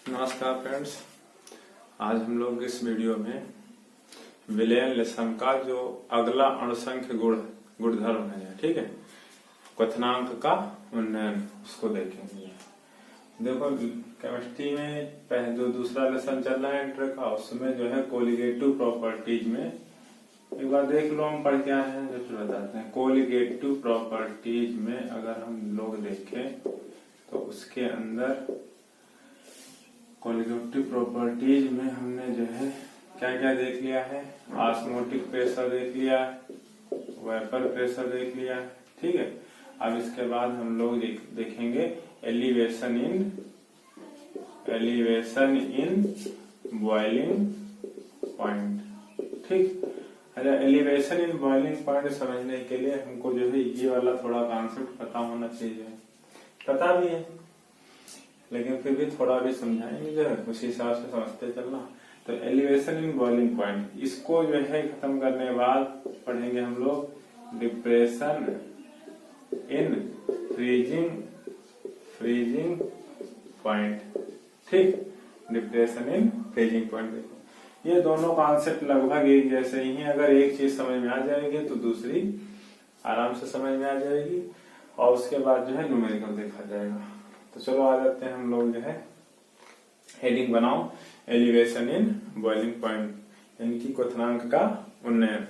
नमस्कार फ्रेंड्स। आज हम लोग इस वीडियो में विलयन लेसन का जो अगला अणुसंख्य गुणधर्म है, ठीक है, क्वथनांक का उन्नयन, उसको देखेंगे। देखो, केमिस्ट्री में पहले जो दूसरा लेसन चल रहा है इंटर का, उसमें जो है कोलिगेटिव प्रॉपर्टीज में एक बार देख लो हम पढ़ क्या है, जो फिर बताते हैं। कोलिगेटिव प्रॉपर्टीज में अगर हम लोग देखें तो उसके अंदर कोलिगेटिव प्रॉपर्टीज में हमने जो है क्या क्या देख लिया है। ऑस्मोटिक प्रेशर देख लिया है, वेपर प्रेशर देख लिया है, ठीक है। अब इसके बाद हम लोग देखेंगे एलिवेशन इन बॉइलिंग पॉइंट, ठीक। अच्छा, एलिवेशन इन बॉइलिंग पॉइंट समझने के लिए हमको जो है ये वाला थोड़ा कॉन्सेप्ट पता होना चाहिए। पता भी है लेकिन फिर भी थोड़ा भी समझाएंगे, जो है उसी हिसाब से समझते चलना। तो एलिवेशन इन बॉइलिंग पॉइंट, इसको जो है खत्म करने के बाद पढ़ेंगे हम लोग डिप्रेशन इन फ्रीजिंग पॉइंट, ठीक। डिप्रेशन इन फ्रीजिंग पॉइंट, देखो ये दोनों कॉन्सेप्ट लगभग एक जैसे ही हैं। अगर एक चीज समझ में आ जाएगी तो दूसरी आराम से समझ में आ जाएगी, और उसके बाद जो है न्यूमेरिकल देखा जाएगा। तो चलो आ जाते हैं हम लोग जो है, हेडिंग बनाओ एलिवेशन इन बॉइलिंग पॉइंट, यानी कि क्वथनांक का उन्नयन।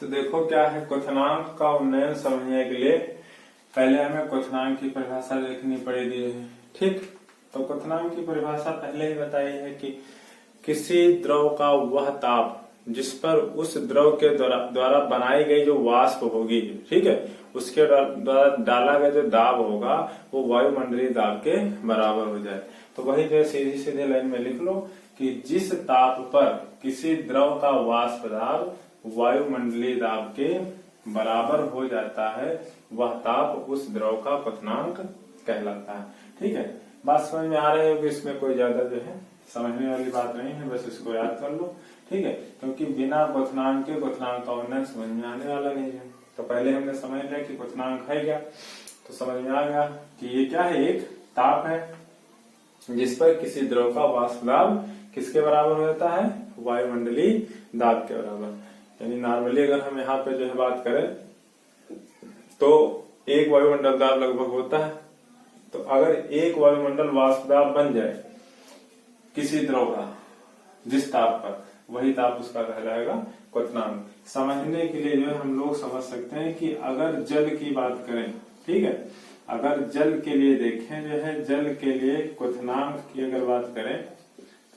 तो देखो क्या है, क्वथनांक का उन्नयन समझने के लिए पहले हमें क्वथनांक की परिभाषा देखनी पड़ेगी, ठीक। तो क्वथनांक की परिभाषा पहले ही बताई है कि किसी द्रव का वह ताप जिस पर उस द्रव के द्वारा बनाई गई जो वाष्प होगी, ठीक है, उसके द्वारा डाला गया जो दाब होगा वो वायुमंडलीय दाब के बराबर हो जाए। तो वही जो सीधी सीधे लाइन में लिख लो कि जिस ताप पर किसी द्रव का वाष्प दाब वायुमंडलीय दाब के बराबर हो जाता है, वह ताप उस द्रव का क्वथनांक कहलाता है, ठीक है। बात समझ में आ रही होगी, इसमें कोई ज्यादा जो है समझने वाली बात नहीं है, बस इसको याद कर लो, ठीक है। क्योंकि बिना क्वथनांक के क्वथनांक का उन्नयन समझ में आने वाला नहीं है। तो पहले हमने समझ लिया कि क्वथनांक है क्या, तो समझ में आ गया कि ये क्या है, एक ताप है जिस पर किसी द्रव का वाष्प दाब किसके बराबर हो जाता है, वायुमंडलीय दाब के बराबर। यानी नॉर्मली अगर हम यहाँ पे जो है बात करें तो एक वायुमंडल दाब लगभग होता है। तो अगर एक वायुमंडल वाष्प दाब बन जाए किसी द्रव का जिस ताप पर, वही ताप उसका कहलाएगा क्वथनांक। समझने के लिए जो है हम लोग समझ सकते हैं कि अगर जल की बात करें, ठीक है, अगर जल के लिए देखें जो है, जल के लिए क्वथनांक की अगर बात करें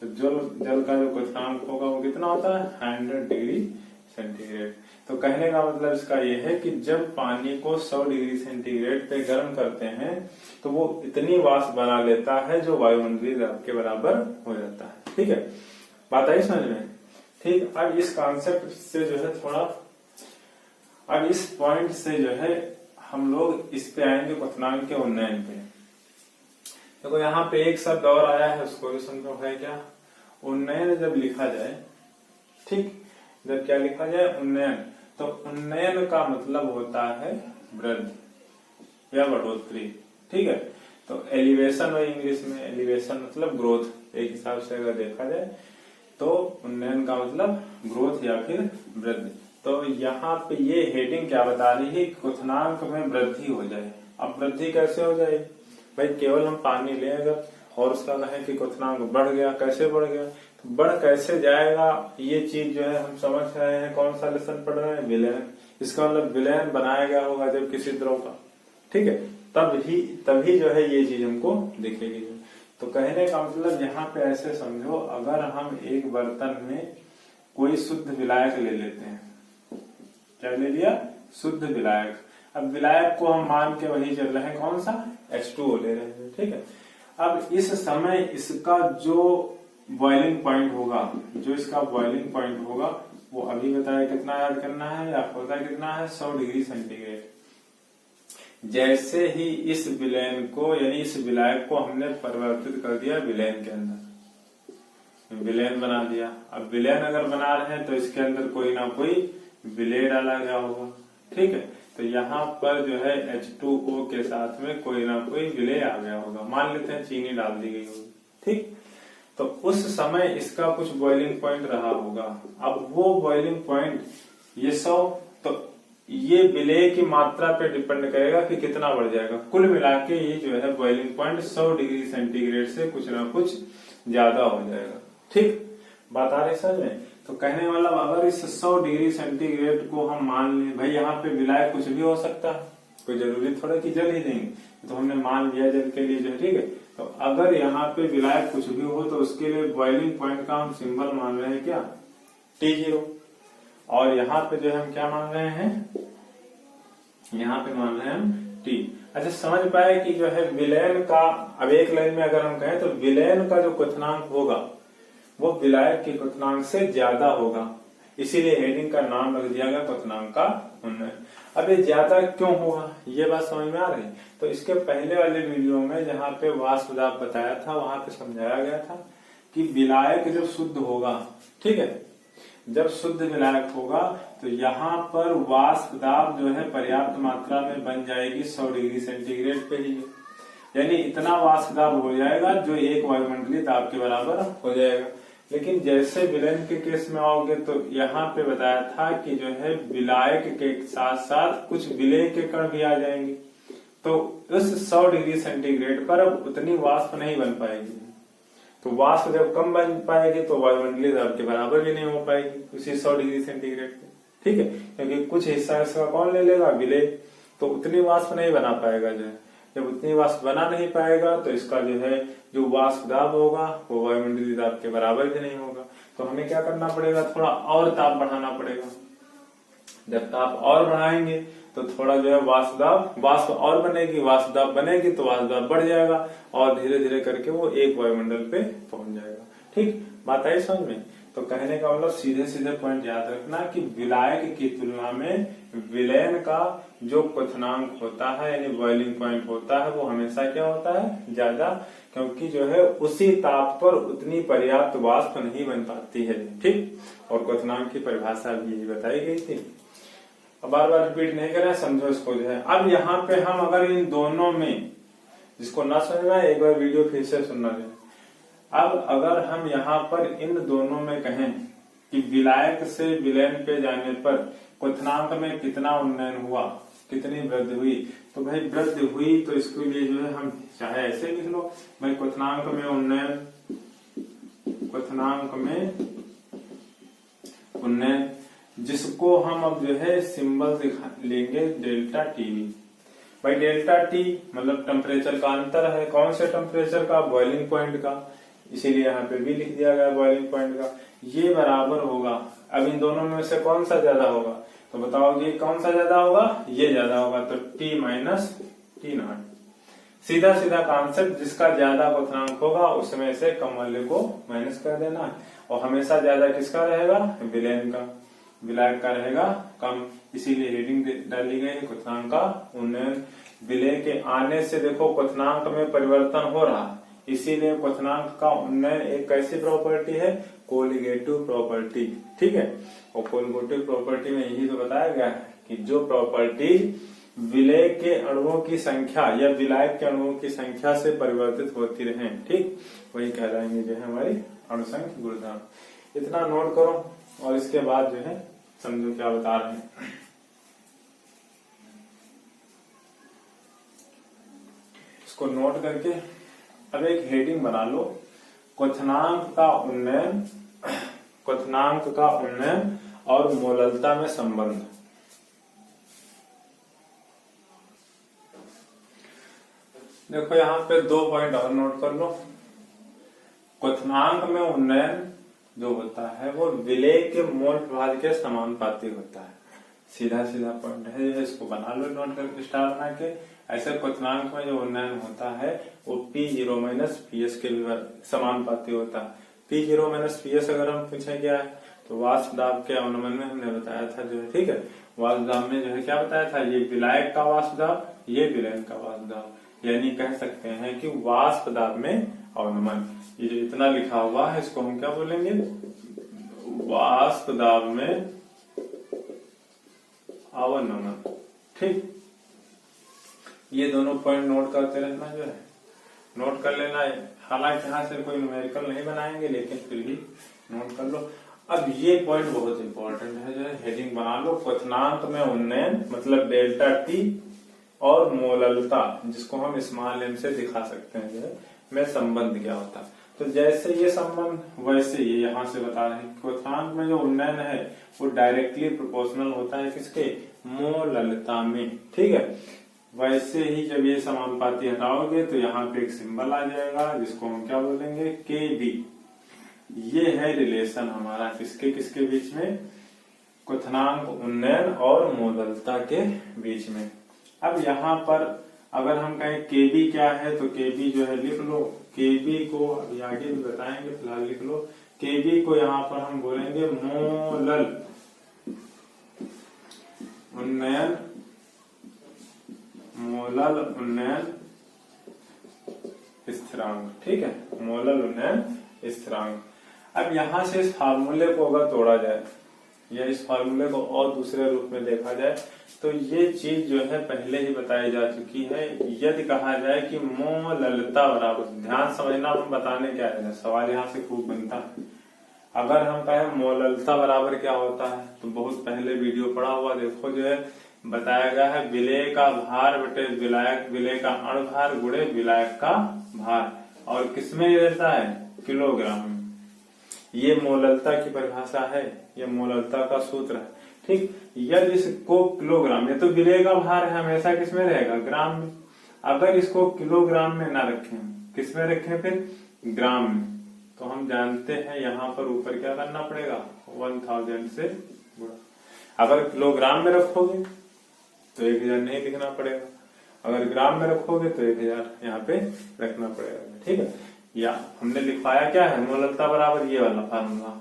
तो जल का जो क्वथनांक होगा वो कितना होता है, 100 डिग्री सेंटीग्रेड। तो कहने का मतलब इसका ये है कि जब पानी को 100 डिग्री सेंटीग्रेड पे गर्म करते हैं तो वो इतनी वाष्प बना लेता है जो वायुमंडलीय दाब के बराबर हो जाता है, ठीक है। बात आई समझ में, ठीक। अब इस कॉन्सेप्ट से जो है थोड़ा, अब इस पॉइंट से जो है हम लोग इस पे आएंगे क्वथनांक के उन्नयन पे। देखो यहाँ पे एक शब्द और आया है, उसको भी समझो है क्या। उन्नयन जब लिखा जाए, ठीक, जब क्या लिखा जाए, उन्नयन, तो उन्नयन का मतलब होता है वृद्धि या बढ़ोतरी, ठीक है। तो एलिवेशन और इंग्लिश में एलिवेशन मतलब ग्रोथ, एक हिसाब से अगर देखा जाए तो उन्नयन का मतलब ग्रोथ या फिर वृद्धि। तो यहाँ पे ये हेडिंग क्या बता रही है, क्वथनांक में वृद्धि हो जाए। अब वृद्धि कैसे हो जाए भाई, केवल हम पानी लें अगर और उसका कहें कि क्वथनांक बढ़ गया, कैसे बढ़ गया, तो बढ़ कैसे जाएगा, ये चीज जो है हम समझ रहे हैं। कौन सा लेसन पढ़ रहे हैं, विलयन। इसका मतलब विलयन बनाया गया होगा जब किसी द्रव का, ठीक है, तभी जो है ये चीज हमको दिखेगी। तो कहने का मतलब यहाँ पे ऐसे समझो, अगर हम एक बर्तन में कोई शुद्ध विलायक ले लेते हैं, क्या ले लिया, शुद्ध विलायक। अब विलायक को हम मान के वही चल रहे हैं, कौन सा, H2O ले रहे हैं, ठीक है। अब इस समय इसका जो बॉइलिंग पॉइंट होगा, जो इसका बॉइलिंग पॉइंट होगा वो अभी बताया कितना याद करना है, या होता कितना है, 100 डिग्री सेंटीग्रेड। जैसे ही इस विलयन को, यानी इस विलायक को हमने परिवर्तित कर दिया विलयन के अंदर, विलयन बना दिया। अब विलयन अगर बना रहे हैं तो इसके अंदर कोई ना कोई विलेय डाला गया होगा, ठीक है। तो यहाँ पर जो है H2O के साथ में कोई ना कोई विलय आ गया होगा, मान लेते हैं चीनी डाल दी गई होगी, ठीक। तो उस समय इसका कुछ बॉइलिंग पॉइंट रहा होगा। अब वो बॉइलिंग पॉइंट ये 100, तो ये विलय की मात्रा पे डिपेंड करेगा कि कितना बढ़ जाएगा। कुल मिला के ये जो है बॉइलिंग पॉइंट 100 डिग्री सेंटीग्रेड से कुछ ना कुछ ज्यादा हो जाएगा, ठीक। बात आ रही समझ में? तो कहने वाला अगर इस 100 डिग्री सेंटीग्रेड को हम मान लें, भाई यहाँ पे विलायक कुछ भी हो सकता है, कोई जरूरी थोड़ा कि जल ही देंगे, तो हमने मान लिया जल के लिए जो है, ठीक है। तो अगर यहाँ पे विलायक कुछ भी हो तो उसके लिए बॉइलिंग पॉइंट का हम सिंबल मान रहे हैं क्या, T0। और यहाँ पे जो है हम क्या मान रहे हैं, यहाँ पे मान रहे हैं हम T। अच्छा, समझ पाए कि जो है विलयन का, अब एक लाइन में अगर हम कहें तो विलयन का जो क्वथनांक होगा वो विलायक के क्वथनांक से ज्यादा होगा, इसीलिए हेडिंग का नाम रख दिया गया क्वथनांक का उन्नयन। अब ये ज्यादा क्यों हुआ, ये बात समझ में आ रही? तो इसके पहले वाले वीडियो में जहाँ पे वाष्प दाब बताया था वहां पे समझाया गया था कि विलायक जब शुद्ध होगा, ठीक है, जब शुद्ध विलायक होगा तो यहाँ पर वाष्प दाब जो है पर्याप्त मात्रा में बन जाएगी 100 डिग्री सेंटीग्रेड पे ही, यानी इतना वाष्प दाब हो जाएगा जो एक वायुमंडलीय दाब के बराबर हो जाएगा। लेकिन जैसे विलयन के केस में आओगे तो यहाँ पे बताया था कि जो है विलायक के साथ साथ कुछ विलय के कण भी आ जाएंगे, तो उस 100 डिग्री सेंटीग्रेड पर अब उतनी वाष्प नहीं बन पाएगी। तो वाष्प जब कम बन पाएगी तो वायुमंडलीय दाब के बराबर भी नहीं हो पाएगी उसी 100 डिग्री सेंटीग्रेड पे, ठीक है, क्योंकि कुछ हिस्सा इसका कौन ले लेगा, विलय। तो उतनी वाष्प नहीं बना पाएगा, जो है जब उतनी वाष्प बना नहीं पाएगा तो इसका जो है जो वाष्प दाब होगा वो वायुमंडलीय दाब के बराबर भी नहीं होगा। तो हमें क्या करना पड़ेगा, थोड़ा और ताप बढ़ाना पड़ेगा। जब ताप और बढ़ाएंगे तो थोड़ा जो है वाष्प और बनेगी, वाष्प दाब बनेगी तो वाष्प दाब बढ़ जाएगा और धीरे धीरे करके वो एक वायुमंडल पे पहुंच जाएगा, ठीक। बात आई समझ में? तो कहने का मतलब सीधे सीधे पॉइंट याद रखना कि विलायक की तुलना में विलयन का जो क्वथनांक होता है यानी बॉइलिंग पॉइंट होता है वो हमेशा क्या होता है, ज्यादा, क्योंकि जो है उसी ताप पर उतनी पर्याप्त वाष्प नहीं बन पाती है, ठीक। और क्वथनांक की परिभाषा भी यही बताई गई थी। अब बार बार रिपीट नहीं करें, समझो इसको जो है। अब यहाँ पे हम अगर इन दोनों में, जिसको ना समझ में आए एक बार वीडियो फिर से सुनना है। अब अगर हम यहाँ पर इन दोनों में कहें कि विलायक से विलयन पे जाने पर क्वथनांक में कितना उन्नयन हुआ, कितनी वृद्धि हुई, तो भाई वृद्धि हुई तो इसके लिए जो है हम चाहे ऐसे लिख लो, भाई क्वथनांक में उन्नयन, क्वथनांक में उन्नयन, जिसको हम अब जो है सिंबल लेंगे डेल्टा टीवी। भाई डेल्टा टी मतलब टेम्परेचर का अंतर है, कौन से टेम्परेचर का, बॉइलिंग पॉइंट का, इसीलिए यहाँ पे भी लिख दिया गया बॉइलिंग पॉइंट का। ये बराबर होगा, अब इन दोनों में से कौन सा ज्यादा होगा, तो बताओ ये कौन सा ज्यादा होगा, ये ज्यादा होगा, तो T माइनस T0। सीधा सीधा कॉन्सेप्ट, जिसका ज्यादा क्वथनांक होगा उसमें से कम वाले को माइनस कर देना है, और हमेशा ज्यादा किसका रहेगा, विलयन का, विलायक का रहेगा कम, इसीलिए हेडिंग डाली गई है क्वथनांक का उन्नयन। विलय के आने से देखो क्वथनांक में परिवर्तन हो रहा, इसीलिए क्वथनांक का उन्नयन एक कैसी प्रॉपर्टी है, कोलिगेटिव प्रॉपर्टी, ठीक है। और कोलिगेटिव प्रॉपर्टी में यही तो बताया गया है कि जो प्रॉपर्टीज विलय के अणुओं की संख्या या विलायक के अणुओं की संख्या से परिवर्तित होती रहे, ठीक, वही कहलाएंगे जो है हमारी अणुसंख्य गुणधर्म। इतना नोट करो और इसके बाद जो है समझो क्या बता रहे हैं। इसको नोट करके अब एक हेडिंग बना लो, क्वथनांक का उन्नयन, क्वथनांक का उन्नयन और मोललता में संबंध। देखो यहाँ पे 2 पॉइंट और नोट कर लो। क्वथनांक में उन्नयन जो होता है वो विलय के मोल प्रभाज के समानुपाती होता है, सीधा सीधा पॉइंट है, इसको बना लो नोट करके स्टार बना के। ऐसे क्वथनांक में जो उन्नयन होता है वो P0 माइनस PS के समानुपाती होता है। P0 माइनस PS अगर हम पूछे क्या है तो वाष्प दाब के अवनमन में हमने बताया था जो है, ठीक है, वाष्प दाब में जो है क्या बताया था, ये विलायक का वाष्प दाब, ये विलयन का वाष्प दाब, यानी कह सकते हैं कि वाष्प दाब में अवनमन। ये जो इतना लिखा हुआ है इसको हम क्या बोलेंगे, वाष्प दाब में अवनमन, ठीक, ये दोनों पॉइंट नोट करते रहना, जो है नोट कर लेना है। हालांकि यहाँ से कोई न्यूमेरिकल नहीं बनाएंगे, लेकिन फिर भी नोट कर लो। अब ये पॉइंट बहुत इंपॉर्टेंट है, जो है हेडिंग बना लो, क्वथनांक में उन्नयन मतलब डेल्टा टी और मोललता, जिसको हम स्मॉल एम से दिखा सकते हैं, जो है में संबंध क्या होता है। तो जैसे ये संबंध वैसे ये यहाँ से बता रहे हैं, क्वथनांक में जो उन्नयन है वो डायरेक्टली प्रोपोर्शनल होता है किसके, मोललता में, ठीक है। वैसे ही जब ये समानुपाती हटाओगे तो यहाँ पे एक सिंबल आ जाएगा, जिसको हम क्या बोलेंगे, के बी। ये है रिलेशन हमारा किसके किसके बीच में, क्वथनांक उन्नयन और मोललता के बीच में। अब यहाँ पर अगर हम कहें केबी क्या है, तो केबी जो है लिख लो, केबी को अभी आगे भी बताएंगे, फिलहाल लिख लो। केबी को यहाँ पर हम बोलेंगे मोलल उन्नयन, मोलल उन्नयन स्थिरांक, ठीक है, मोलल उन्नयन स्थिरांक। अब यहां से इस फार्मूले को अगर तोड़ा जाए या इस फार्मूले को और दूसरे रूप में देखा जाए, तो ये चीज जो है पहले ही बताई जा चुकी है। यदि कहा जाए कि मोललता बराबर, ध्यान समझना, हम बताने क्या है, सवाल यहाँ से खूब बनता है। अगर हम कहें मोललता बराबर क्या होता है, तो बहुत पहले वीडियो पढ़ा हुआ देखो, जो है बताया गया है विलेय का भार बटे विलायक, विलेय का अणुभार गुणे विलायक का भार, और किसमें रहता है, किलोग्राम में। ये मोललता की परिभाषा है, ये मोललता का सूत्र है, ठीक। यदि इसको किलोग्राम, ये तो विलेय का भार है, हमेशा किसमें रहेगा, ग्राम में। अगर इसको किलोग्राम में ना रखें, किसमें रखें फिर, ग्राम में, तो हम जानते हैं यहाँ पर ऊपर क्या करना पड़ेगा, 1000 से गुणा। अगर किलोग्राम में रखोगे तो 1000 नहीं लिखना पड़ेगा, अगर ग्राम में रखोगे तो 1000 यहाँ पे रखना पड़ेगा, ठीक है। या हमने लिखवाया क्या है, मोललता बराबर ये वाला फार्मूला,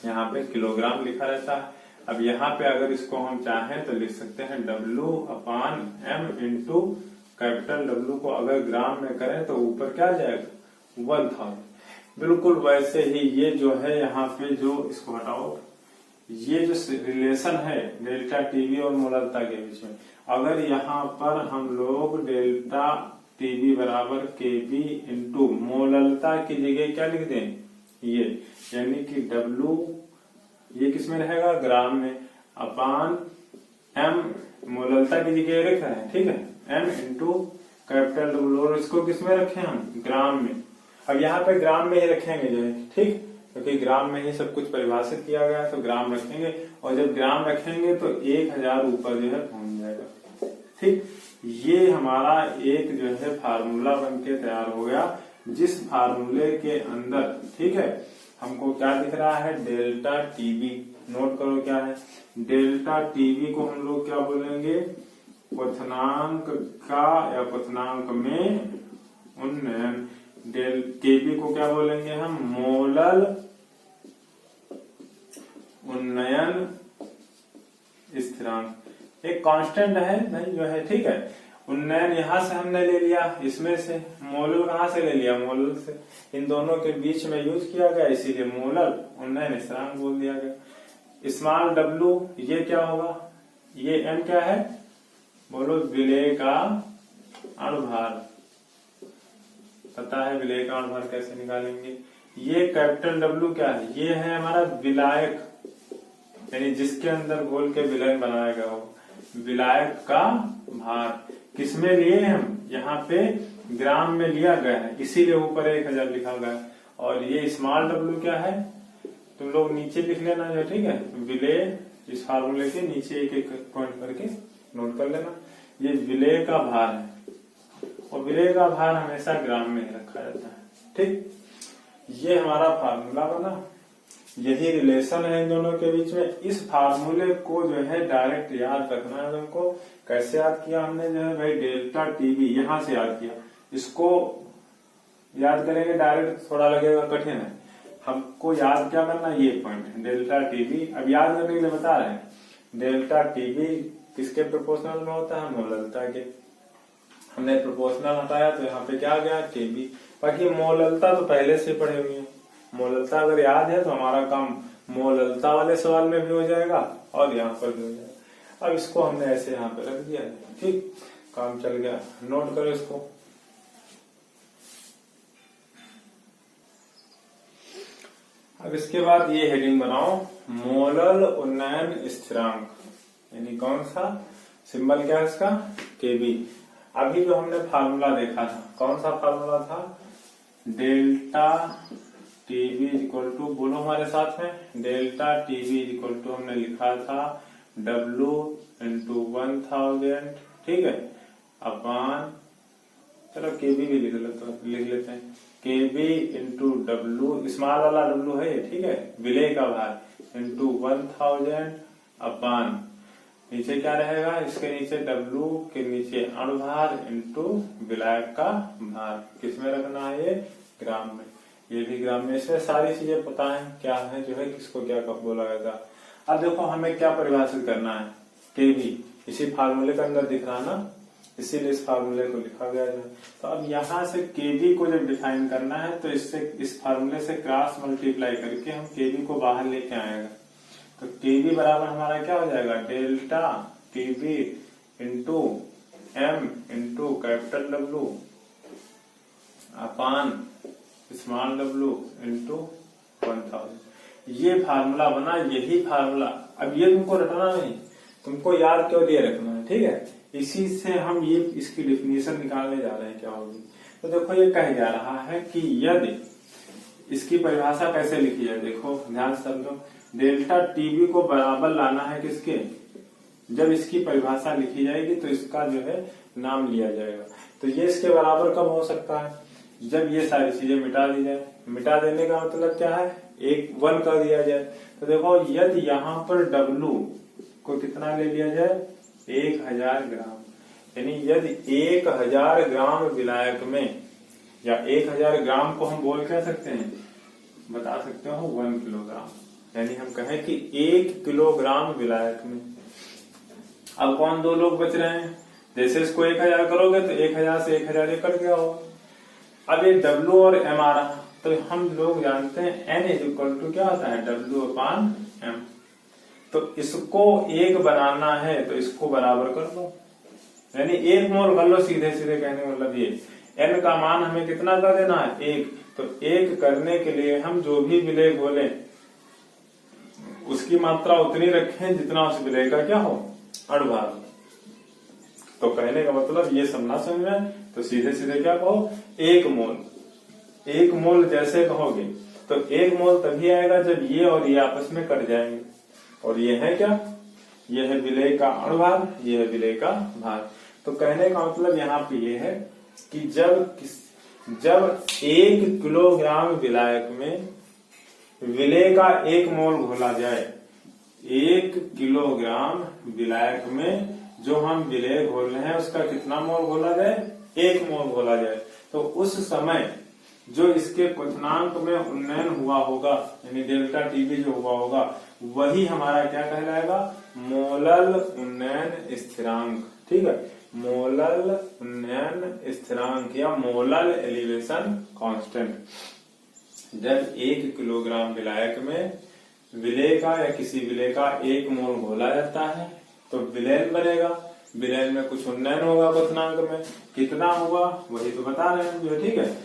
यहाँ पे किलोग्राम लिखा रहता है। अब यहाँ पे अगर इसको हम चाहें तो लिख सकते हैं W/m इंटू कैपिटल W को अगर ग्राम में करें तो ऊपर क्या आ जाएगा, 1000। बिल्कुल वैसे ही ये जो है यहाँ पे, जो इसको हटाओ, ये जो रिलेशन है डेल्टा टीबी और मोललता के बीच में, अगर यहाँ पर हम लोग डेल्टा टीबी बराबर केबी इंटू मोललता की जगह क्या लिख दें, ये, यानी कि W ये किसमें रहेगा, ग्राम में, अपान M मोललता की जगह रख रहे हैं, ठीक है, M इंटू कैपिटल W, और इसको किसमें रखें हम, ग्राम में। अब यहाँ पे ग्राम में ही रखेंगे जो है, ठीक, क्योंकि ग्राम में ही सब कुछ परिभाषित किया गया है, तो ग्राम रखेंगे, और जब ग्राम रखेंगे तो 1000 ऊपर जो है पहुंच जाएगा, ठीक। ये हमारा एक जो है फार्मूला बनके तैयार हो गया, जिस फार्मूले के अंदर, ठीक है, हमको क्या दिख रहा है, डेल्टा टीबी। नोट करो क्या है, डेल्टा टीबी को हम लोग क्या बोलेंगे, क्वथनांक का या क्वथनांक में उन्नयन। केबी को क्या बोलेंगे हम, मोलल उन्नयन स्थिरांक, एक कांस्टेंट है भाई जो है, ठीक है। उन्नयन यहां से हमने ले लिया, इसमें से मोलल कहां से ले लिया, मोलल से, इन दोनों के बीच में यूज किया गया, इसीलिए मोलल उन्नयन स्थिरांक बोल दिया गया। स्मॉल W ये क्या होगा, ये M क्या है, बोलो, विलेय का अणुभार, पता है विलेय का अणुभार कैसे निकालेंगे। ये कैपिटल W क्या है, ये है हमारा विलायक, यानी जिसके अंदर घोल के विलयन बनाया गया हो, विलायक का भार। किसमें लिए हम, यहाँ पे ग्राम में लिया गया है, इसीलिए ऊपर 1000 लिखा गया है। और ये स्मॉल W क्या है, तुम लोग नीचे लिख लेना जो, ठीक है, विलेय, इस फार्मूले के नीचे एक एक पॉइंट करके नोट कर लेना। ये विलेय का भार है, और विलेय का भार हमेशा ग्राम में रखा जाता है, ठीक। ये हमारा फार्मूला बना, यही रिलेशन है इन दोनों के बीच में। इस फार्मूले को जो है डायरेक्ट याद रखना है तुमको। कैसे याद किया हमने, जो है भाई डेल्टा टीबी यहां से याद किया, इसको याद करेंगे डायरेक्ट थोड़ा लगेगा कठिन है, हमको याद क्या करना, ये पॉइंट डेल्टा टीबी। अब याद करने के लिए बता रहे हैं, डेल्टा टीबी किसके प्रोपोर्शनल में होता है, मोललता के। हमने प्रोपोर्शनल हटाया तो यहाँ पे क्या आ गया, केबी। बाकी मोललता तो पहले से पढ़े हुए हैं, मोललता अगर याद है तो हमारा काम मोललता वाले सवाल में भी हो जाएगा और यहाँ पर भी हो जाएगा। अब इसको हमने ऐसे यहाँ पे रख दिया, ठीक, काम चल गया। नोट करो इसको। अब इसके बाद ये हेडिंग बनाओ, मोलल उन्नयन स्थिरांक, यानी कौन सा सिंबल, क्या है इसका, केबी। अभी जो हमने फार्मूला देखा था, कौन सा फार्मूला था, डेल्टा टीबी इक्वल टू, बोलो हमारे साथ में, डेल्टा टीबी इक्वल टू हमने लिखा था W इंटू 1000, ठीक है, अपान, चलो केबी भी लिख लेते हैं, केबी इंटू W, स्मॉल वाला W है, ठीक है, विलय का भार, इंटू 1000 अपान, नीचे क्या रहेगा, इसके नीचे W के नीचे अणुभार इंटू विलायक का भार, किसमें रखना है, ये ग्राम में, ये भी ग्राम में। इसमें सारी चीजें पता है क्या है, जो है किसको क्या कब बोला जाएगा। अब देखो हमें क्या परिभाषित करना है, केबी, इसी फार्मूले के अंदर दिख रहा ना, इसीलिए इस फार्मूले को लिखा गया है। तो अब यहाँ से केबी को जब डिफाइन करना है तो इससे, इस फार्मूले से क्रॉस मल्टीप्लाई करके हम केबी को बाहर लेके आएगा। तो केबी बराबर हमारा क्या हो जाएगा, delta TB into M into capital W upon small W into 1000। ये फार्मूला बना, यही फार्मूला। अब ये तुमको रटना नहीं, तुमको याद क्यों लिए रखना है, ठीक है। इसी से हम ये इसकी डिफिनीशन निकालने जा रहे हैं, क्या होगी। तो देखो ये कह जा रहा है कि यदि, इसकी परिभाषा कैसे लिखी है, देखो ध्यान से समझो, डेल्टा टीबी को बराबर लाना है किसके, जब इसकी परिभाषा लिखी जाएगी तो इसका जो है नाम लिया जाएगा। तो ये इसके बराबर कब हो सकता है, जब ये सारी चीजें मिटा दी जाए। मिटा देने का मतलब क्या है, 1 कर दिया जाए। तो देखो यदि यहाँ पर W को कितना ले लिया जाए, 1000 ग्राम, यानी यदि 1000 ग्राम विलायक में, या 1000 ग्राम को हम बोल कह सकते हैं, बता सकते हो 1 किलोग्राम, यानी हम कहें कि 1 किलोग्राम विलायक में। अब कौन दो लोग बच रहे हैं, जैसे इसको 1000 करोगे तो 1000 से 1000 ये कट गया होगा। अब ये W और M आ रहा, तो हम लोग जानते हैं N इज इक्वल टू क्या होता है, W अपान M। तो इसको 1 बनाना है तो इसको बराबर कर दो, यानी 1 मोल कर लो, सीधे सीधे कहने मतलब ये N का मान हमें कितना कर देना है, 1। तो 1 करने के लिए हम जो भी विलय बोले उसकी मात्रा उतनी रखें जितना उस विलय का क्या हो, अणुभार। तो कहने का मतलब ये समझना समझ में, तो सीधे सीधे क्या कहो, 1 मोल। 1 मोल जैसे कहोगे तो 1 मोल तभी आएगा जब ये और ये आपस में कट जाएंगे। और ये है क्या, ये है विलय का अणुभार, ये है विलय का भार। तो कहने का मतलब यहाँ पे ये है कि जब 1 किलोग्राम विलायक में विलय का 1 मोल घोला जाए, 1 किलोग्राम विलायक में जो हम विलय घोल रहे हैं उसका कितना मोल घोला जाए, 1 मोल घोला जाए। तो उस समय जो इसके क्वथनांक में उन्नयन हुआ होगा, यानी डेल्टा टीबी जो हुआ होगा, वही हमारा क्या कहलाएगा, मोलल उन्नयन स्थिरांक, ठीक है, मोलल उन्नयन स्थिरांक या मोलल एलिवेशन कांस्टेंट। जब 1 किलोग्राम विलायक में विलय का या किसी विलय का 1 मोल घोला जाता है तो विलयन बनेगा, विलयन में कुछ उन्नयन होगा क्वथनांक में, कितना हुआ वही तो बता रहे हैं जो, ठीक है,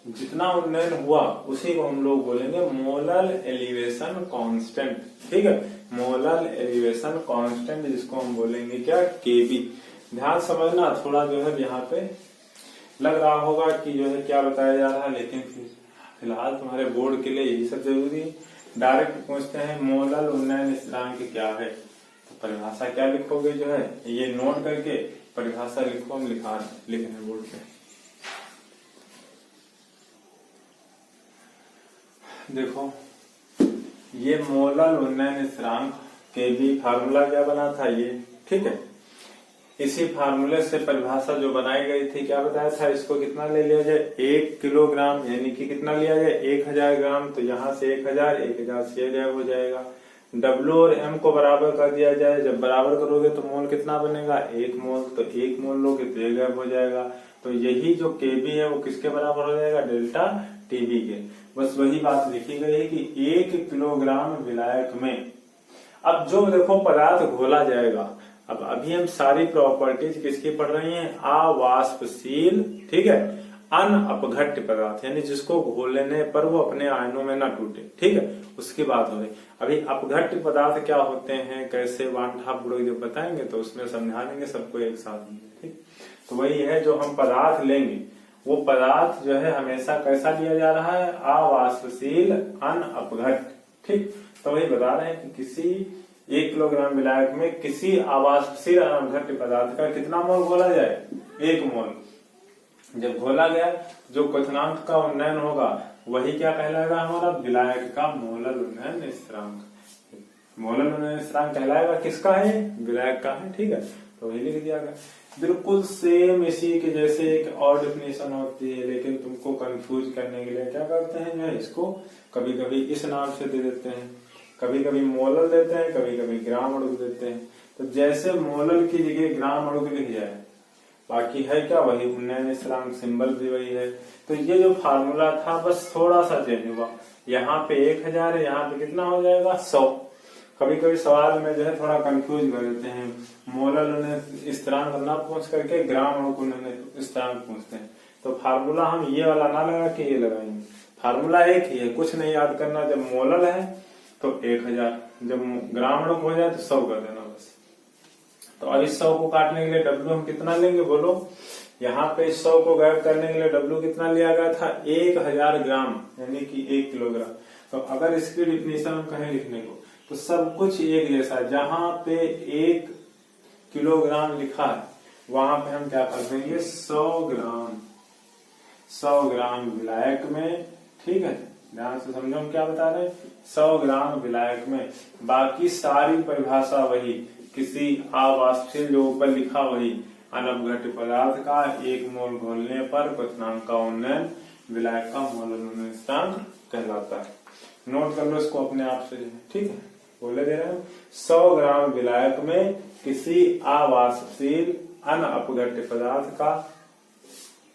जितना उन्नयन हुआ उसी को हम लोग बोलेंगे मोलल एलिवेशन कांस्टेंट, ठीक है, मोलल एलिवेशन कांस्टेंट, जिसको हम बोलेंगे क्या, केबी। ध्यान समझना, थोड़ा जो है यहाँ पे लग रहा होगा कि जो है क्या बताया जा रहा है, लेकिन फिलहाल तुम्हारे बोर्ड के लिए यही सब जरूरी है। डायरेक्ट पूछते हैं मोलल उन्नयन स्थिरांक क्या है, तो परिभाषा क्या लिखोगे, जो है ये नोट करके परिभाषा लिखो, हम लिख रहे हैं बोर्ड पे। देखो ये मोलल उन्नयन स्थिरांक के भी फार्मूला क्या बना था ये, ठीक है, इसी फार्मूले से परिभाषा जो बनाई गई थी, क्या बताया था, इसको कितना ले लिया जाए, 1 किलोग्राम, यानी कि कितना लिया जाए, 1000 ग्राम। तो यहाँ से 1000 से ये गायब हो जाएगा। W और M को बराबर कर दिया जाए, जब बराबर करोगे तो मोल कितना बनेगा, 1 मोल। तो 1 मोल लोगे तो ये गायब हो जाएगा। तो यही जो केबी है वो किसके बराबर हो जाएगा, डेल्टा टीबी के। बस वही बात लिखी गई है कि 1 किलोग्राम विलायक में, अब जो देखो पदार्थ घोला जाएगा, अब अभी हम सारी प्रॉपर्टीज किसकी पढ़ रही हैं? अवाष्पशील, ठीक है, अनअपघट्य पदार्थ, यानी जिसको घोलने पर वो अपने आयनों में ना टूटे, ठीक है, उसकी बात हो रही। अभी अपघट्य पदार्थ क्या होते हैं, कैसे वानठाप गुणक जब बताएंगे तो उसमें समझा देंगे सबको एक साथ, ठीक। तो वही है, जो हम पदार्थ लेंगे वो पदार्थ जो है हमेशा कैसा लिया जा रहा है? अवाष्पशील अनअपघट्य, ठीक। तो वही बता रहे हैं कि किसी 1 किलोग्राम विलायक में किसी अवाष्पशील अनअपघट्य पदार्थ का कितना मोल घोला जाए? 1 मोल। जब घोला गया, जो क्वथनांक का उन्नयन होगा वही क्या कहलाएगा? हमारा विलायक का मोलल उन्नयन स्थिरांक। मोलल उन्नयन स्थिरांक कहलाएगा किसका है? विलायक का है, ठीक है। तो वही लिख दिया गया। बिल्कुल सेम इसी के जैसे एक और डेफिनेशन होती है, लेकिन तुमको कंफ्यूज करने के लिए क्या करते हैं, जो है इसको कभी कभी इस नाम से दे देते हैं, कभी कभी मोलल देते हैं, कभी कभी ग्राम अणुक देते हैं। तो जैसे मोलल की जगह ग्राम अणुक लिख जाए, बाकी है क्या? वही उन्नयन स्थिरांक, सिंबल भी वही है। तो ये जो फार्मूला था बस थोड़ा सा चेंज हुआ, यहाँ पे 1000 है, यहाँ पे कितना हो जाएगा? 100। कभी कभी सवाल में जो है थोड़ा कंफ्यूज कर देते हैं, मोलल उन्नयन स्थिरांक ना पूछ करके ग्राम अणुक उन्नयन स्थिरांक पूछते हैं। तो फार्मूला हम ये वाला ना लगा के ये लगाएंगे, फार्मूला एक ही है, कुछ नहीं याद करना। जब मोलल है तो 1000, जब ग्राम अणुक हो जाए तो 100 कर देना बस। तो अब इस 100 को काटने के लिए डब्ल्यू हम कितना लेंगे बोलो? यहाँ पे इस 100 को गायब करने के लिए डब्ल्यू कितना लिया गया था? 1000 ग्राम, यानी कि 1 किलोग्राम। तो अगर इसकी डिफिनेशन हम कहें लिखने को तो सब कुछ एक जैसा, जहां पे 1 किलोग्राम लिखा है वहां पे हम क्या कर देंगे? 100 ग्राम विलायक में, ठीक है, ध्यान से समझो हम क्या बता रहे हैं। 100 ग्राम विलायक में, बाकी सारी परिभाषा वही, किसी अवाष्पशील जो ऊपर लिखा वही, अनअपघट्य पदार्थ का 1 मोल घोलने पर क्वथनांक का उन्नयन विलायक का मोलल उन्नयन स्थिरांक कहलाता है। नोट कर लो इसको अपने आप से, ठीक है, बोले दे रहे हैं। 100 ग्राम विलायक में किसी अवाष्पशील अनअपघट्य पदार्थ का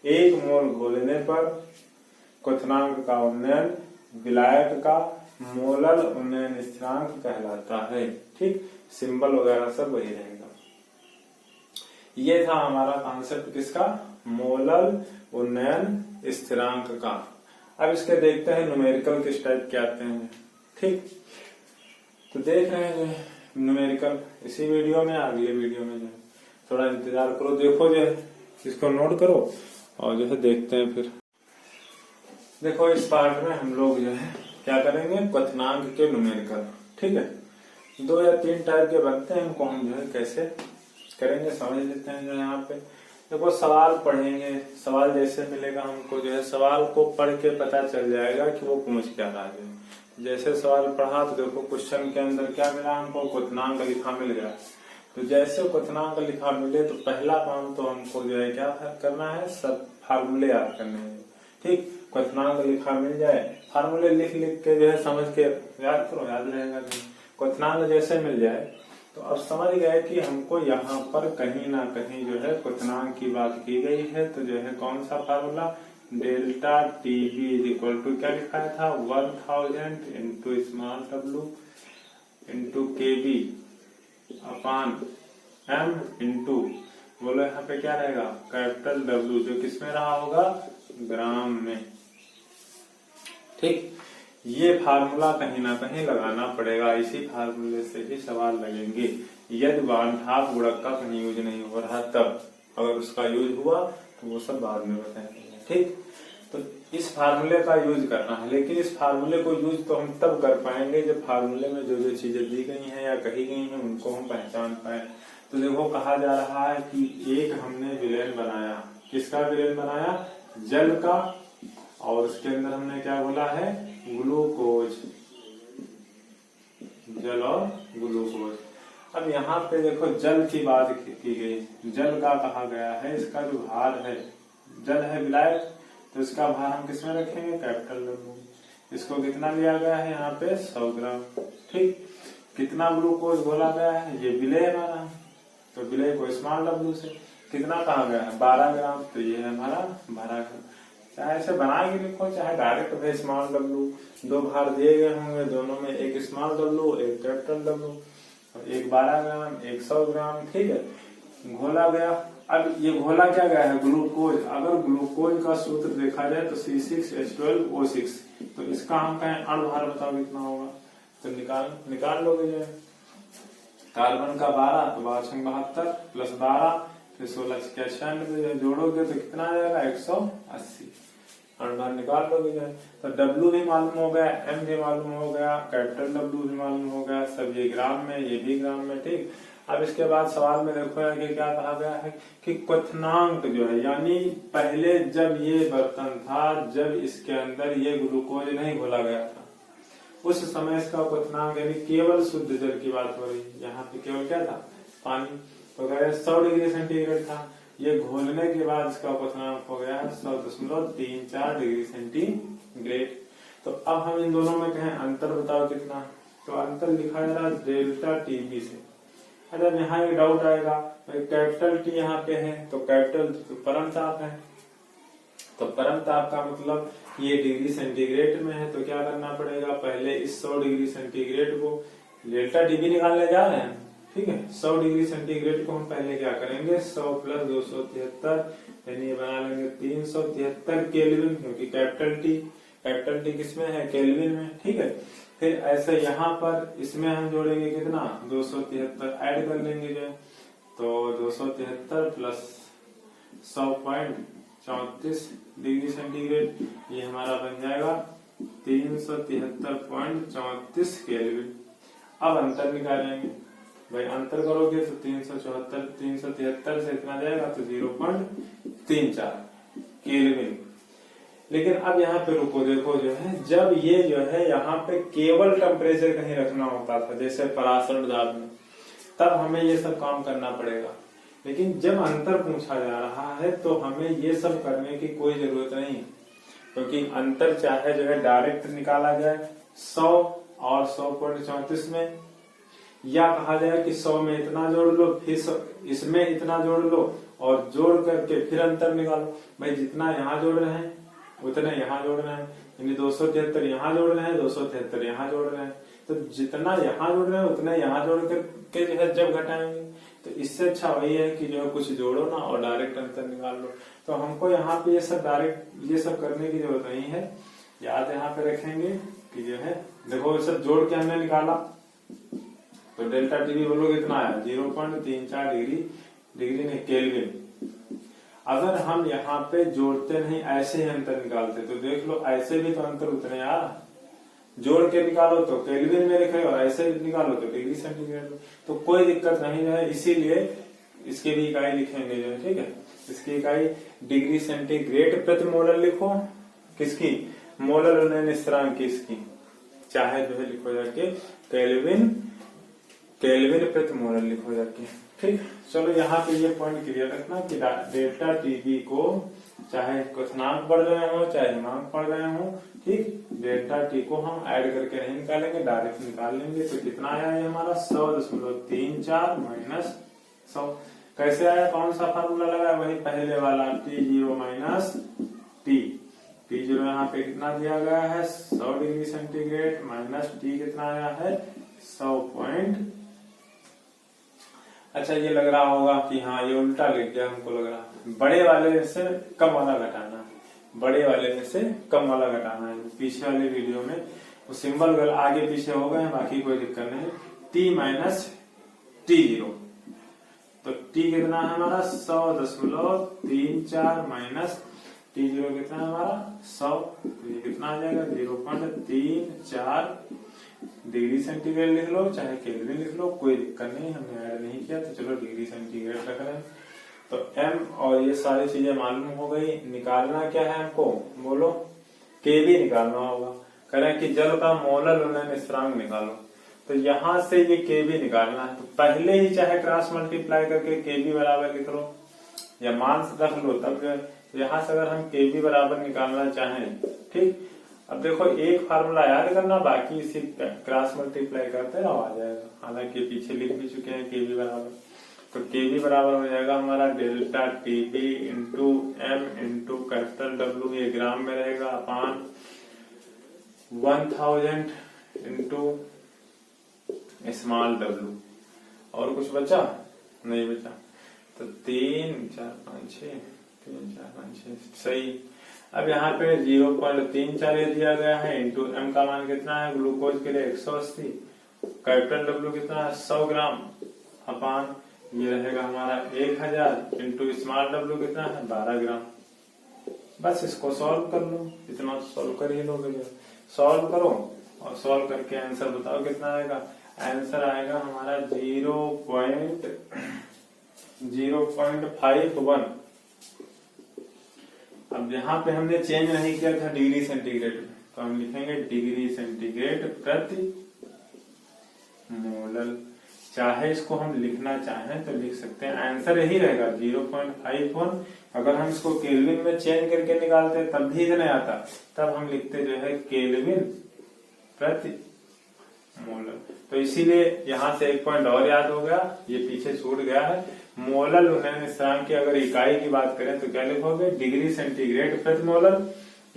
1 मोल घोलने पर क्वथनांक का उन्नयन विलायक का मोलल उन्नयन स्थिरांक कहलाता है, ठीक। सिंबल वगैरह सब वही रहेगा। ये था हमारा कॉन्सेप्ट किसका? मोलल उन्नयन स्थिरांक का। अब इसके देखते हैं न्यूमेरिकल किस टाइप के आते हैं, ठीक। तो देख रहे हैं न्यूमेरिकल इसी वीडियो में, अगले वीडियो में जो है थोड़ा इंतजार करो, देखो जो है इसको नोट करो और जो है देखते हैं। फिर देखो इस पार्ट में हम लोग जो है क्या करेंगे? क्वथनांक के न्यूमेरिकल, ठीक है। 2 या 3 टाइप के बनते हैं, उनको हम जो है कैसे करेंगे समझ लेते हैं। जो यहाँ पे देखो सवाल पढ़ेंगे, सवाल जैसे मिलेगा हमको जो है सवाल को पढ़ के पता चल जाएगा कि वो पूछ क्या रहा है। जैसे सवाल पढ़ा तो देखो क्वेश्चन के अंदर क्या मिला हमको? क्वथनांक लिखा मिल गया। तो जैसे क्वथनांक लिखा मिले तो पहला काम तो हमको जो है क्या करना है? सब फार्मूले याद करने हैं, ठीक। क्वथनांक लिखा मिल जाए, फार्मूले लिख के जो है समझ के याद करो, याद रहेगा। क्वथनांक जैसे मिल जाए तो अब समझ गए कि हमको यहाँ पर कहीं ना कहीं जो है क्वथनांक की बात की गई है। तो जो है कौन सा formula? Delta TB is equal to क्या लिखा था? 1000 इंटू स्मॉल w into KB upon M into, बोलो यहाँ पे क्या रहेगा? कैपिटल W, जो किसमें रहा होगा? ग्राम में, ठीक। ये फार्मूला कहीं ना कहीं लगाना पड़ेगा, इसी फार्मूले से ही सवाल लगेंगे। यदि वानठाप गुणक का कहीं यूज नहीं हो रहा तब, अगर उसका यूज हुआ तो वो सब बाद में बताएंगे, ठीक। तो इस फार्मूले का यूज करना है, लेकिन इस फार्मूले को यूज तो हम तब कर पाएंगे जब फार्मूले में जो जो चीजें दी गई हैं या कही गई हैं उनको हम पहचान पाए। तो देखो कहा जा रहा है कि एक हमने विलेन बनाया, किसका विलेन बनाया? जल का, और उसके अंदर हमने क्या बोला है? ग्लूकोज, जल और ग्लूकोज। अब यहाँ पे देखो जल की बात की गई, जल का कहा गया है, इसका जो भार है, जल है विलायक, तो इसका भार हम किसमें रखेंगे? Capital W। इसको कितना लिया गया है यहाँ पे? 100 ग्राम, ठीक। कितना ग्लूकोज बोला गया है? ये विलेय हमारा, तो विलेय को स्मॉल w से कितना कहा गया है? 12 ग्राम, तो ये है हमारा 12 ग्राम। चाहे ऐसे बना के लिखो, चाहे डायरेक्ट भाई स्मॉल w, 2 भार दिए गए होंगे, दोनों में एक स्मॉल w एक कैपिटल W। तो एक 12 ग्राम, एक 100 ग्राम, ठीक है, घोला गया। अब ये घोला क्या गया है, ग्लूकोज। अगर ग्लूकोज का सूत्र देखा जाए तो C6H12O6, तो इसका हम कहें अणुभार, बताओ कितना होगा, तो निकाल लोगे जो है। कार्बन का 12 तो 12×72 प्लस 12 फिर 16×96 जोड़ोगे तो कितना आ जाएगा, 180, अणुभार निकाल लोगे जो है। तो W भी मालूम हो गया, M भी मालूम हो गया, कैपिटल W भी मालूम हो गया, सब ये ग्राम में, ये भी ग्राम में, ठीक। अब इसके बाद सवाल में देखो है कि क्या कहा गया है कि क्वथनांक जो है, यानी पहले जब ये बर्तन था, जब इसके अंदर ये ग्लूकोज नहीं घोला गया था, उस समय इसका क्वथनांक, यानी केवल शुद्ध जल की बात हो रही है, यहाँ पे केवल क्या था, पानी, तो 100 डिग्री सेंटीग्रेड था। ये घोलने के बाद इसका क्वथनांक हो गया 100.34 डिग्री सेंटीग्रेड। तो अब हम इन दोनों में कहें अंतर बताओ कितना, तो अंतर लिखा जा रहा है डेल्टा टीबी से। अगर यहाँ एक डाउट आएगा, कैपिटल टी यहाँ पे है तो कैपिटल परम ताप है, तो परम ताप का मतलब ये डिग्री सेंटीग्रेड में है, तो क्या करना पड़ेगा, पहले इस 100 डिग्री सेंटीग्रेड को, डेल्टा टीबी निकालने जा रहे हैं, ठीक है, 100 डिग्री सेंटीग्रेड को हम पहले क्या करेंगे, 100 प्लस 273, यानी ये बना लेंगे 373 केल्विन, क्योंकि कैपिटल टी किसमें है, केल्विन में, ठीक है। फिर ऐसे यहाँ पर इसमें हम जोड़ेंगे कितना, 273 ऐड कर लेंगे जो, तो 273 प्लस 100.34 डिग्री सेंटीग्रेड, ये हमारा बन जाएगा 373.34 केल्विन। अब अंतर निकालेंगे भाई, अंतर करोगे तो 373 से इतना जाएगा तो 0.34 केल्विन। लेकिन अब यहाँ पे रुको, देखो जो है, जब ये जो है यहाँ पे केवल टेम्परेचर कहीं रखना होता था, जैसे पराशर दाब में, तब हमें ये सब काम करना पड़ेगा। लेकिन जब अंतर पूछा जा रहा है तो हमें ये सब करने की कोई जरूरत नहीं, क्योंकि अंतर चाहे जो है डायरेक्ट निकाला जाए 100 और 100.34 में, या कहा जाए कि 100 में इतना जोड़ लो, फिर इसमें इतना जोड़ लो, और जोड़ करके फिर अंतर निकालो। भाई जितना यहाँ जोड़ रहे हैं उतना यहाँ जोड़ रहे हैं, यानी 273 यहाँ जोड़ रहे हैं, 273 यहाँ जोड़ रहे हैं, तो जितना यहाँ जोड़ रहे हैं उतना यहाँ जोड़ करके जो है जब घटाएंगे, तो इससे अच्छा वही है कि जो है कुछ जोड़ो ना और डायरेक्ट अंतर निकाल लो। तो हमको यहाँ पे ये सब डायरेक्ट ये सब करने की जरूरत नहीं है, याद यहाँ पे रखेंगे कि जो है, देखो सब जोड़ के हमने निकाला, तो डेल्टा टीबी बोलो कितना आया, 0.34 डिग्री नहीं केल्विन। अगर हम यहाँ पे जोड़ते नहीं, ऐसे ही अंतर निकालते, तो देख लो ऐसे भी तो अंतर उतने आ, जोड़ के निकालो तो केल्विन में लिखे और ऐसे निकालो तो डिग्री सेंटीग्रेड, तो कोई दिक्कत नहीं है। इसीलिए इसकी भी इकाई लिखेंगे जो है, ठीक है, इसकी इकाई डिग्री सेंटीग्रेड प्रति मोलर लिखो, किसकी, मोलर उन्नयन स्थिरांक की, इसकी चाहे जो है लिखो जाके केल्विन प्रति मोलर लिखो जाके, ठीक। चलो यहाँ पे ये पॉइंट क्लियर रखना कि डेल्टा टीबी को चाहे क्वथनांक पढ़ रहे हो चाहे हिमांक पढ़ रहे हो, ठीक, डेल्टा टी को हम ऐड करके नहीं निकालेंगे, डायरेक्ट निकाल लेंगे। तो कितना आया है हमारा 100.34 माइनस 100, कैसे आया, कौन सा फार्मूला लगा, वही पहले वाला T0 माइनस T0 यहाँ पे कितना दिया गया है 100 डिग्री सेंटीग्रेड माइनस T कितना आया है 100 अच्छा ये लग रहा होगा कि हाँ ये उल्टा लिख गया, हमको लग रहा है बड़े वाले से कम वाला घटाना है, बड़े वाले में से कम वाला घटाना है। पीछे वाले वीडियो में वो सिंबल अगर आगे पीछे हो गए, बाकी कोई दिक्कत नहीं। T माइनस T0, तो T कितना है हमारा 100.34 माइनस T0 कितना है हमारा 100, तो ये कितना आ जाएगा 0.34 डिग्री सेंटीग्रेड लिख लो चाहे केल्विन लिख लो, कोई दिक्कत नहीं, हमने ऐड नहीं किया तो चलो डिग्री सेंटीग्रेड रख रहे हैं। तो m और ये सारी चीजें मालूम हो गई। निकालना क्या है हमको, बोलो, केबी निकालना होगा। कह रहे हैं कि जल का मोलर उन्नयन स्थिरांक निकालो, तो यहाँ से ये केबी निकालना है, तो पहले ही चाहे क्रॉस मल्टीप्लाई करके केबी बराबर लिख लो या मान रख लो, तब यहाँ से अगर हम केबी बराबर निकालना चाहें, ठीक। अब देखो एक फार्मूला याद करना, बाकी इसी क्रॉस मल्टीप्लाई करते रहो आ जाएगा, हालांकि पीछे लिख भी चुके हैं केबी बराबर। तो केबी बराबर हो जाएगा हमारा delta TB into M into capital W, ये ग्राम में रहेगा, अपान 1000 इंटू स्मॉल डब्ल्यू, और कुछ बचा नहीं बचा, तो 3 4 5 6 3 4 5 6 सही। अब यहाँ पे 0.34 ये दिया गया है, इंटू एम का मान कितना है ग्लूकोज के लिए 180, कैपिटल डब्ल्यू कितना है 100 ग्राम, अपान ये रहेगा हमारा 1000 इंटू स्मॉल डब्ल्यू कितना है 12 ग्राम। बस इसको सॉल्व कर लो, इतना सॉल्व कर ही लोगे। सॉल्व करो और सॉल्व करके आंसर बताओ कितना आएगा। आंसर आएगा हमारा 0.51। अब यहाँ पे हमने चेंज नहीं किया था डिग्री सेंटीग्रेड में, तो हम लिखेंगे डिग्री सेंटीग्रेड प्रति मोलर। चाहे इसको हम लिखना चाहें तो लिख सकते हैं, आंसर यही रहेगा 0.51। अगर हम इसको केल्विन में चेंज करके निकालते तब भी इतना आता, तब हम लिखते जो है केल्विन प्रति मोलर। तो इसीलिए यहाँ से एक पॉइंट और याद हो गया, ये पीछे छूट गया है। मोलर उन्नयन स्थिरांक की अगर इकाई की बात करें तो क्या लिखोगे, डिग्री सेंटीग्रेड प्रति मोलर,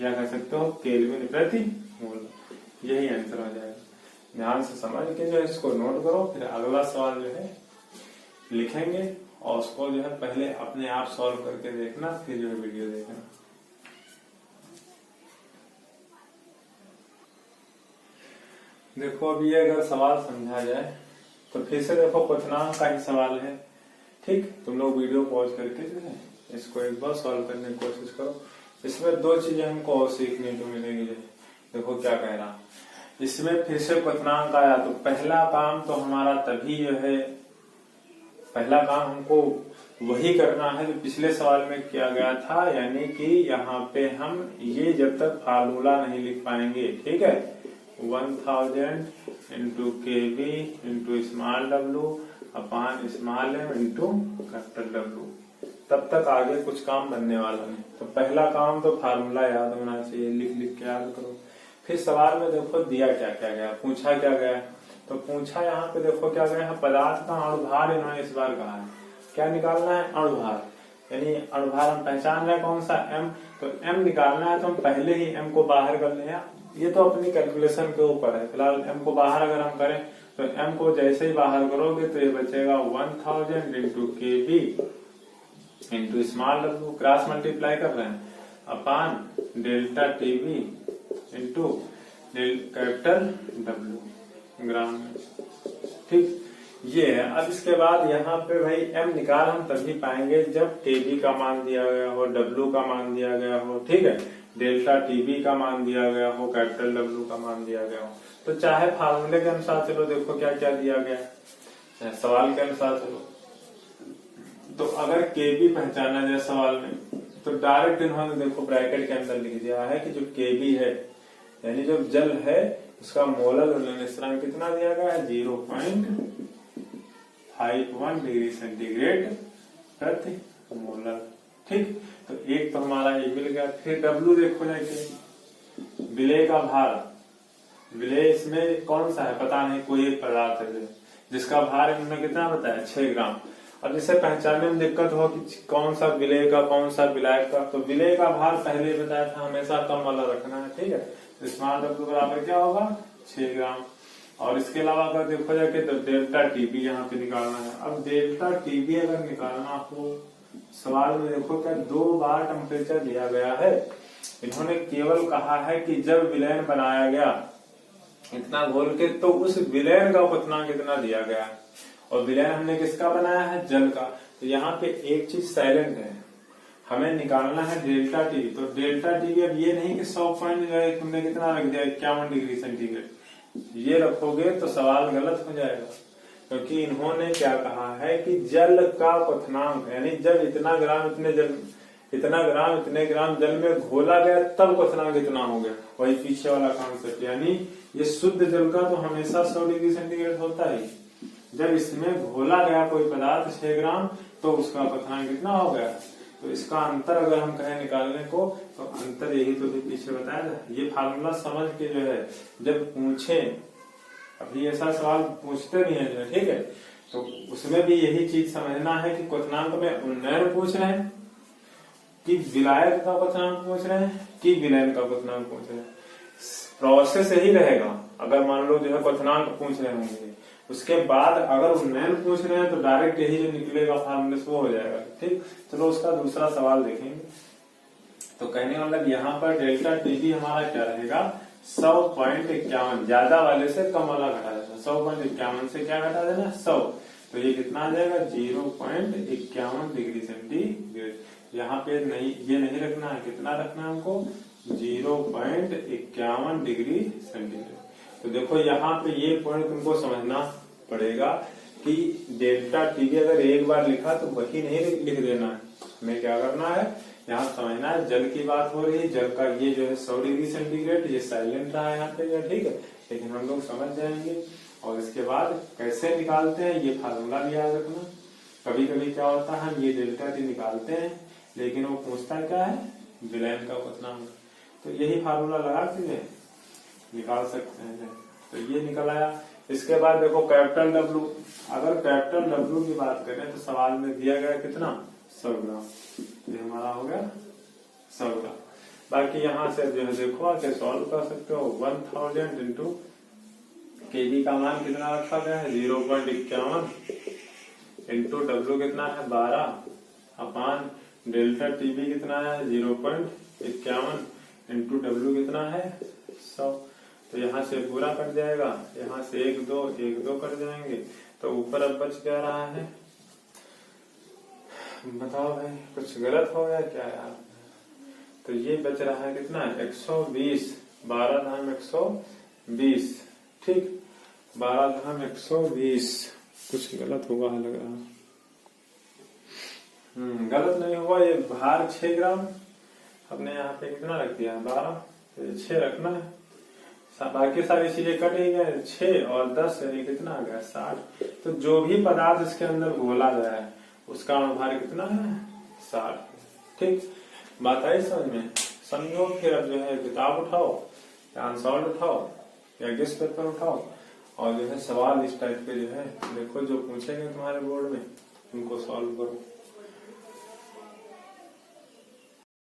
या कह सकते हो केल्विन प्रति मोलर। यही आंसर हो जाएगा। ध्यान से समझ के जो है इसको नोट करो, फिर अगला सवाल जो है लिखेंगे और उसको जो है पहले अपने आप सॉल्व करके देखना, फिर जो है वीडियो देखना। देखो अभी अगर सवाल समझा जाए तो फिर से देखो क्वेश्चनांक का ही सवाल है, ठीक। तुम लोग वीडियो पॉज करके जो है इसको एक बार सॉल्व करने की कोशिश करो। इसमें 2 चीजें हमको और सीखने को मिलेंगी। देखो क्या कह रहा, इसमें फिर से क्वेश्चनांक आया तो पहला काम तो हमारा तभी जो है, पहला काम हमको वही करना है जो पिछले सवाल में किया गया था, यानी कि यहाँ पे हम ये जब तक फार्मूला नहीं लिख पाएंगे, ठीक है, 1000 into KB into small W upon small M into capital W, तब तक आगे कुछ काम बनने वाला नहीं। तो पहला काम तो फार्मूला याद होना चाहिए, लिख लिख के याद करो। फिर सवाल में देखो दिया क्या क्या गया, पूछा क्या गया, तो पूछा यहाँ पे देखो क्या गया है, पदार्थ का अणुभार इन्होंने इस बार कहा है। क्या निकालना है, अणुभार, यानी अणुभार हम पहचान रहे कौन सा m, तो m निकालना है तो हम पहले ही m को बाहर कर लें। ये तो अपनी कैलकुलेशन के ऊपर है, फिलहाल m को बाहर अगर हम करें तो m को जैसे ही बाहर करोगे तो ये बचेगा 1000 into KB into small W, cross multiply कर रहे हैं, upon delta TB into capital W gram में, ठीक। ये है। अब इसके बाद यहाँ पे भाई m निकाल हम तभी पाएंगे जब KB का मान दिया गया हो, W का मान दिया गया हो, ठीक है, डेल्टा TB का मान दिया गया हो, कैपिटल W का मान दिया गया हो। तो चाहे फार्मूले के अनुसार चलो, देखो क्या क्या दिया गया, चाहे सवाल के अनुसार चलो। तो अगर KB पहचाना जाए सवाल में, तो डायरेक्ट इन्होंने देखो ब्रैकेट के अंदर लिख दिया है कि जो KB है, यानी जो जल है उसका मोलर उन्नयन स्थिरांक कितना दिया गया है, 0.51 डिग्री सेंटीग्रेड प्रति मोलर, ठीक। तो एक तो हमारा ये मिल गया। फिर W देखो जाके, विलेय का भार, विलेय इसमें कौन सा है पता नहीं, कोई एक पदार्थ है जिसका भार इन्होंने कितना बताया 6 ग्राम। अब जिसे पहचानने में दिक्कत हो कि कौन सा विलेय का कौन सा विलायक का, तो विलेय का भार पहले बताया था हमेशा कम वाला रखना है, ठीक है। तो स्मॉल डब्ल्यू बराबर क्या होगा 6 ग्राम। और इसके अलावा अगर देखो जाके तो डेल्टा TB यहाँ पे निकालना है। अब डेल्टा TB अगर निकालना हो, सवाल में देखो क्या 2 बार टेम्परेचर दिया गया है। इन्होंने केवल कहा है कि जब विलयन बनाया गया इतना घोल के, तो उस विलयन का क्वथनांक कितना दिया गया है, और विलयन हमने किसका बनाया है, जल का। तो यहाँ पे एक चीज साइलेंट है, हमें निकालना है डेल्टा TB। तो डेल्टा TB अब ये नहीं कि 100 पॉइंट जो है तुमने कितना रख दिया 51 डिग्री सेंटीग्रेड, ये रखोगे तो सवाल गलत हो जाएगा, क्योंकि इन्होंने क्या कहा है कि जल का क्वथनांक, यानी जब इतना ग्राम इतने ग्राम जल में घोला गया तब क्वथनांक इतना हो गया। वही पीछे वाला कॉन्सेप्ट, यानी ये शुद्ध जल का तो हमेशा 100 डिग्री सेंटीग्रेड होता है, जब इसमें घोला गया कोई पदार्थ 6 ग्राम तो उसका क्वथनांक कितना हो गया। तो इसका अंतर अगर हम कहें निकालने को, तो अंतर यही तो भी पीछे बताया था। ये फार्मूला समझ के जो है जब पूछे, अभी ऐसा सवाल पूछते नहीं है जो है, ठीक है, तो उसमें भी यही चीज समझना है कि क्वथनांक में उन्नयन पूछ रहे हैं कि विलायक का क्वथनांक पूछ रहे हैं कि विलयन का क्वथनांक पूछ रहे हैं। प्रोसेस यही रहेगा। अगर मान लो जो है क्वथनांक पूछ रहे होंगे उसके बाद अगर उन्नयन पूछ रहे हैं तो डायरेक्ट यही जो निकलेगा फार्मूले से वो हो जाएगा। ठीक, चलो उसका दूसरा सवाल देखेंगे। तो कहने मतलब यहाँ पर डेल्टा टीबी हमारा क्या रहेगा, 100.51, ज्यादा वाले से कम वाला घटा देना, 100.51 से क्या घटा देना, 100, तो ये कितना आ जाएगा 0.51 डिग्री सेंटीग्रेड। यहाँ पे नहीं, ये नहीं रखना है, कितना रखना है हमको, 0.51 डिग्री सेंटीग्रेड। तो देखो यहाँ पे ये पॉइंट तुमको समझना पड़ेगा कि डेल्टा टीबी अगर एक बार लिखा तो वही नहीं लिख देना है, हमें क्या करना है, यहाँ समझना है जल की बात हो रही है, जल का ये जो है 100 डिग्री सेंटीग्रेड, ये साइलेंट रहा है यहाँ पे, या ठीक है, लेकिन हम लोग समझ जाएंगे। और इसके बाद कैसे निकालते हैं ये फार्मूला भी याद रखना। कभी कभी क्या होता है, हम ये डेल्टा टी निकालते हैं लेकिन वो पूछता क्या है, विलयन का क्वथनांक, तो यही फार्मूला लगा के निकाल सकते हैं। तो ये निकल आया। इसके बाद देखो कैपिटल डब्लू, अगर कैपिटल डब्लू की बात करें तो सवाल में दिया गया कितना, 100 ग्राम, ये हमारा हो गया 100 ग्राम। बाकी यहाँ से जो है देखो आके सॉल्व कर सकते हो, 1000 इंटू केजी का मान कितना रखा गया है, 0.51 इंटू डब्लू कितना है 12 अपान डेल्टा टीबी कितना है 0.51 इंटू डब्लू कितना है 100। तो यहाँ से पूरा कट जाएगा, यहाँ से 1 2 1 2 कट जाएंगे, तो ऊपर अब बच क्या रहा है, बताओ भाई कुछ गलत हो गया क्या यार। तो ये बच रहा है कितना, 120, 12 धाम 120, ठीक, 12 धाम 120, कुछ गलत हुआ है लग रहा। गलत नहीं हुआ, ये भार 6 ग्राम, हमने यहाँ पे कितना रख दिया है 12, तो 6 रखना है, बाकी सारी चीजें कट ही गए, 6 और 10 यानी कितना आ गया 60। तो जो भी पदार्थ इसके अंदर घोला गया है उसका अनुभार कितना है 60। ठीक, बात आई समझ में, समझो। फिर अब जो है किताब उठाओ या आंसर उठाओ या गेस्ट पेपर उठाओ और जो है सवाल इस टाइप के जो है देखो, जो पूछेंगे तुम्हारे बोर्ड में उनको सॉल्व करो।